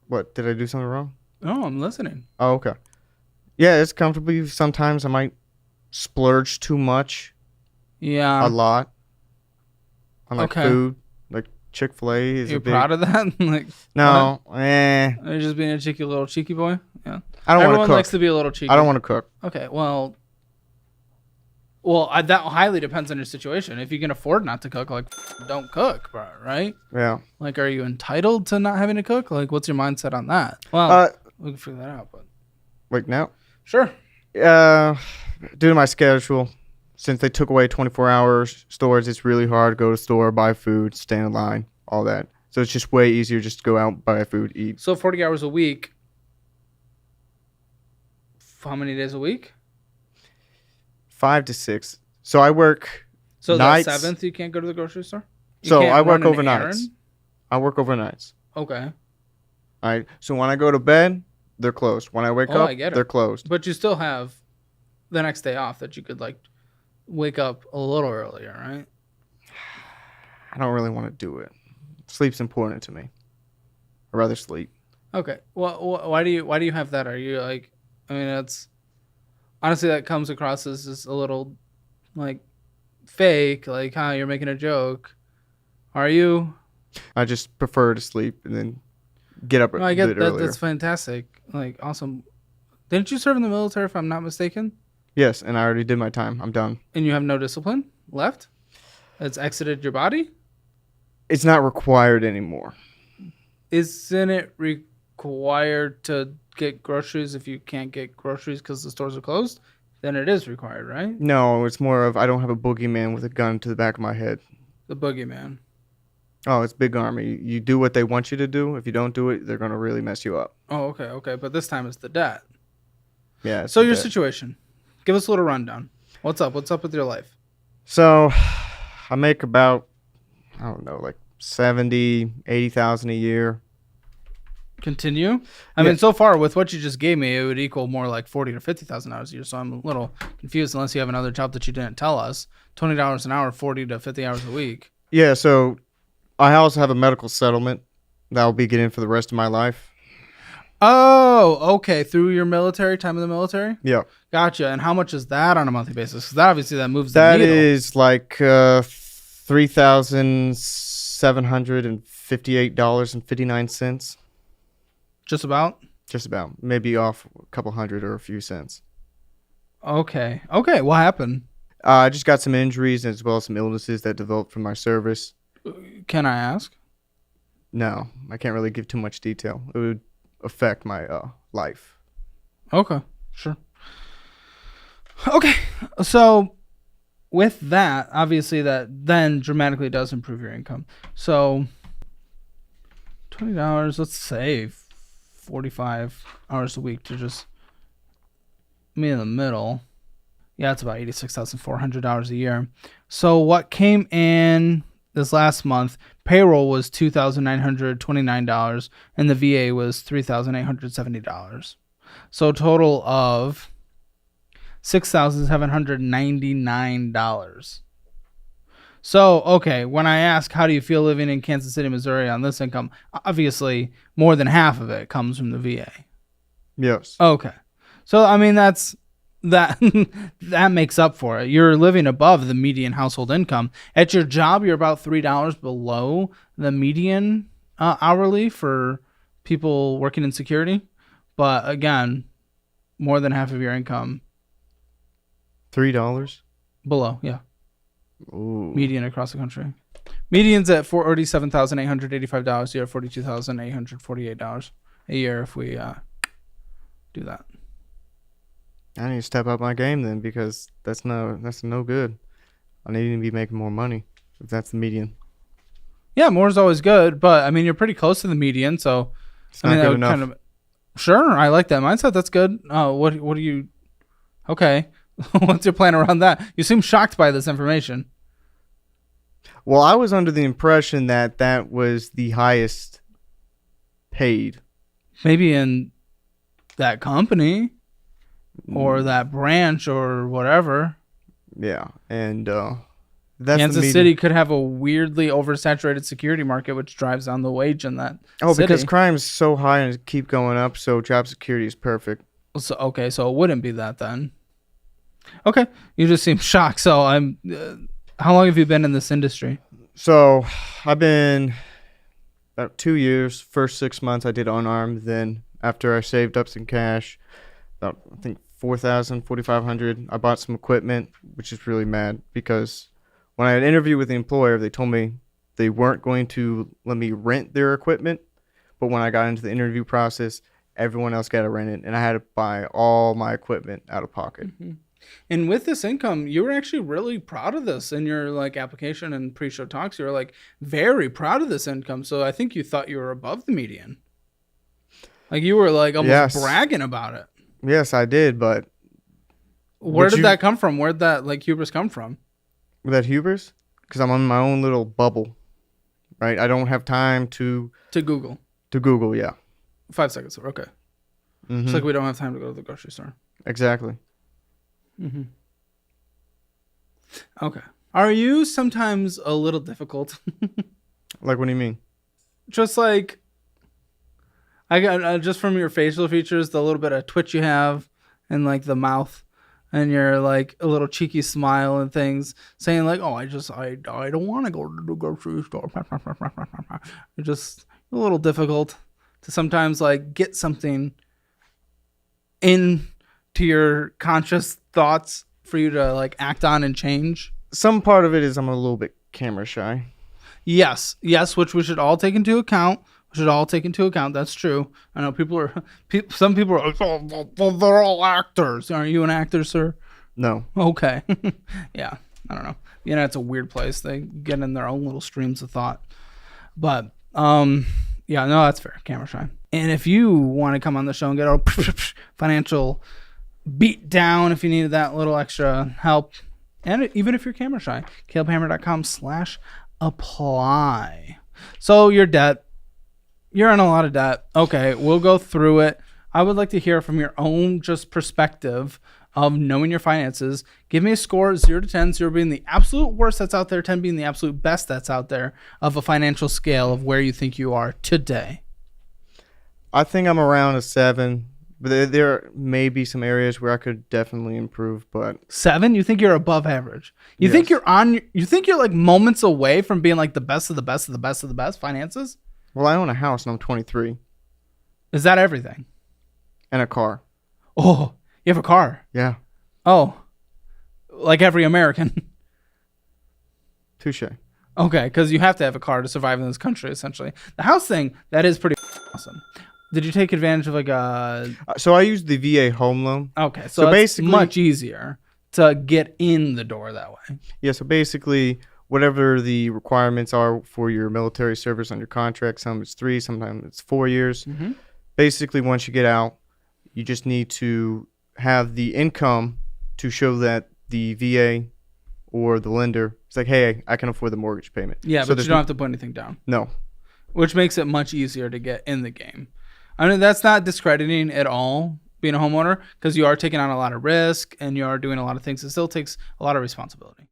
What, did I do something wrong? No, I'm listening. Oh, okay. Yeah, it's comfortable. Sometimes I might splurge too much. Yeah. A lot. On like Okay. food. Like Chick-fil-A is You're a big... proud of that? Like, No, You're just being a little cheeky boy? Yeah. I don't want to Everyone cook. likes to be a little cheeky. I don't want to cook. Okay, well, that highly depends on your situation. If you can afford not to cook, like, don't cook, bro, right? Yeah. Like, are you entitled to not having to cook? Like, what's your mindset on that? Well, we can figure that out, but... Like now? Sure. Due to my schedule, since they took away 24-hour stores, it's really hard to go to the store, buy food, stand in line, all that. So it's just way easier just to go out, buy food, eat. So 40 hours a week. How many days a week? 5 to 6. So I work So nights. the 7th you can't go to the grocery store? So I work run an overnights. errand? I work overnights. Okay. All right. So when I go to bed, they're closed. When I wake up, I get it. they're closed. But you still have the next day off that you could, like, wake up a little earlier, right? I don't really want to do it. Sleep's important to me. I'd rather sleep. Okay. Well, why do you have that? Are you like, I mean, it's honestly that comes across as just a little like fake, like, huh, you're making a joke. Are you? I just prefer to sleep and then get up No, I a get bit that. earlier. That's fantastic. Like, awesome. Didn't you serve in the military, if I'm not mistaken? Yes, and I already did my time. I'm done. And you have no discipline left? It's exited your body? It's not required anymore. Isn't it required to get groceries if you can't get groceries because the stores are closed? Then it is required, right? No, it's more of I don't have a boogeyman with a gun to the back of my head. The boogeyman. Oh, it's Big Army. You do what they want you to do. If you don't do it, they're going to really mess you up. Oh, okay. But this time it's the debt. Yeah. it's So the your debt. situation. Give us a little rundown. What's up? What's up with your life? So I make about, I don't know, like 70, 80,000 a year. Continue. I mean, so far with what you just gave me, it would equal more like $40,000 to $50,000 a year. So I'm a little confused unless you have another job that you didn't tell us. $20 an hour, 40 to 50 hours a week. Yeah, so I also have a medical settlement that I'll be getting for the rest of my life. Oh, okay. Through your military, time in the military? Yeah. Gotcha. And how much is that on a monthly basis? Because that obviously that moves the That needle. is like $3,758.59. Just about? Just about. Maybe off a couple hundred or a few cents. Okay. What happened? I just got some injuries as well as some illnesses that developed from my service. Can I ask? No, I can't really give too much detail. It would affect my life. Okay. Sure. Okay. So with that, obviously that then dramatically does improve your income. So $20, let's say 45 hours a week to just me in the middle. Yeah, it's about $86,400 a year. So what came in this last month, payroll was $2,929 and the VA was $3,870. So a total of $6,799. So, okay, when I ask how do you feel living in Kansas City, Missouri on this income, obviously more than half of it comes from the VA. Yes. Okay. So, I mean, that that makes up for it. You're living above the median household income. At your job, you're about $3 below the median hourly for people working in security. But again, more than half of your income. $3? Below, yeah. Ooh. Median across the country. Median's at $47,885 a year, $42,848 a year if we do that. I need to step up my game then because that's no good. I need to be making more money if that's the median. Yeah, more is always good, but I mean you're pretty close to the median, so It's not good enough. Sure, I like that mindset. That's good. What do you? Okay, what's your plan around that? You seem shocked by this information. Well, I was under the impression that that was the highest paid. Maybe in that company or that branch or whatever. Yeah, and That's Kansas City could have a weirdly oversaturated security market, which drives down the wage in that city. Because crime's so high and it keep going up, so job security is perfect. So it wouldn't be that then. Okay, you just seem shocked. So how long have you been in this industry? So I've been about 2 years. First 6 months I did unarmed. Then after I saved up some cash, about I think $4,500, I bought some equipment, which is really mad because when I had an interview with the employer, they told me they weren't going to let me rent their equipment. But when I got into the interview process, everyone else got to rent it, and I had to buy all my equipment out of pocket. Mm-hmm. And with this income, you were actually really proud of this in your like application and pre-show talks. You were like very proud of this income. So I think you thought you were above the median. Like you were like almost bragging about it. Yes, I did, but where did that come from? Where'd that like hubris come from? That hubris? Because I'm on my own little bubble, right? I don't have time to Google. To Google, yeah. 5 seconds. Okay. Mm-hmm. It's like we don't have time to go to the grocery store. Exactly. Mm-hmm. Okay. Are you sometimes a little difficult? Like, what do you mean? Just like, I got just from your facial features, the little bit of twitch you have, and like the mouth, and your like a little cheeky smile and things, saying like, "Oh, I don't want to go to the grocery store." You're just a little difficult to sometimes like get something into your conscious thoughts for you to like act on and change. Some part of it is I'm a little bit camera shy. Yes, which we should all take into account. That's true. I know some people are like, oh, they're all actors. Aren't you an actor, sir? No. Okay. Yeah, I don't know. It's a weird place. They get in their own little streams of thought. But yeah, no, that's fair. Camera shy. And if you want to come on the show and get a financial beat down, if you needed that little extra help, and even if you're camera shy, calebhammer.com/apply. So your debt, you're in a lot of debt. Okay, we'll go through it. I would like to hear from your own just perspective of knowing your finances. Give me a score, 0 to 10, 0 being the absolute worst that's out there, 10 being the absolute best that's out there, of a financial scale of where you think you are today. I think I'm around a 7, but there may be some areas where I could definitely improve. But 7? You think you're above average? You think you're like moments away from being like the best of the best of the best of the best finances? Well, I own a house and I'm 23. Is that everything? And a car. Oh, you have a car? Yeah. Oh, like every American. Touche. Okay, because you have to have a car to survive in this country, essentially. The house thing, that is pretty awesome. Did you take advantage of like a... So I used the VA home loan. Okay, so basically much easier to get in the door that way. Yeah, so basically whatever the requirements are for your military service on your contract, some it's 3, sometimes it's 4 years. Mm-hmm. Basically, once you get out, you just need to have the income to show that the VA or the lender, it's like, hey, I can afford the mortgage payment. Yeah, so but you don't have to put anything down. No. Which makes it much easier to get in the game. I mean, that's not discrediting at all being a homeowner, because you are taking on a lot of risk and you are doing a lot of things. It still takes a lot of responsibility.